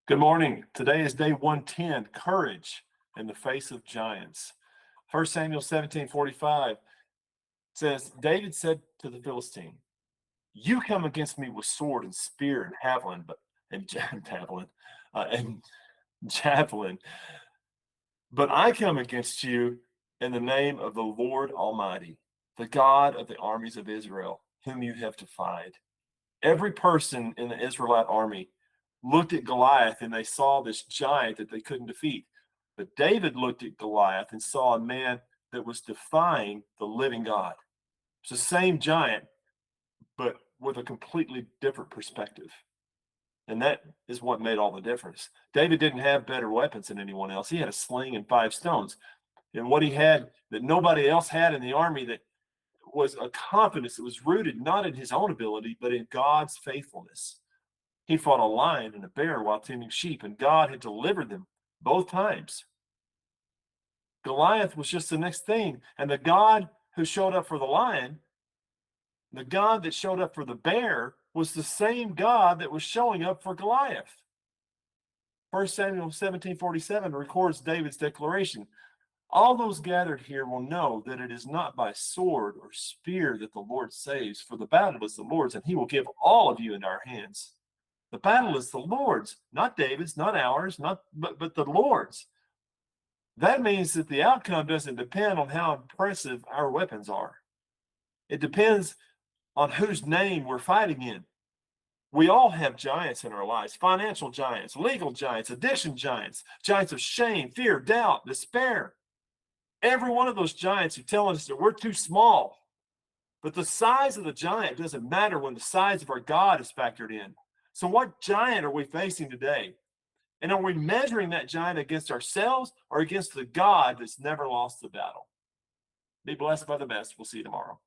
Good morning. Today is day 110, courage in the face of giants. 1 Samuel 17:45 says, David said to the Philistine, "You come against me with sword and spear and javelin, and javelin, but I come against you in the name of the Lord Almighty, the God of the armies of Israel, whom you have defied." Every person in the Israelite army looked at Goliath and they saw this giant that they couldn't defeat. But David looked at Goliath and saw a man that was defying the living God. It's the same giant, but with a completely different perspective. And that is what made all the difference. David didn't have better weapons than anyone else. He had a sling and 5 stones. And what he had that nobody else had in the army, that was a confidence that was rooted not in his own ability, but in God's faithfulness. He fought a lion and a bear while tending sheep, and God had delivered them both times. Goliath was just the next thing. And the God who showed up for the lion, the God that showed up for the bear, was the same God that was showing up for Goliath. 1 Samuel 17:47 records David's declaration. All those gathered here will know that it is not by sword or spear that the Lord saves, for the battle is the Lord's, and he will give all of you into our hands. The battle is the Lord's, not David's, not ours, but the Lord's. That means that the outcome doesn't depend on how impressive our weapons are. It depends on whose name we're fighting in. We all have giants in our lives: financial giants, legal giants, addiction giants, giants of shame, fear, doubt, despair. Every one of those giants are telling us that we're too small. But the size of the giant doesn't matter when the size of our God is factored in. So what giant are we facing today? And are we measuring that giant against ourselves or against the God that's never lost the battle? Be blessed by the best. We'll see you tomorrow.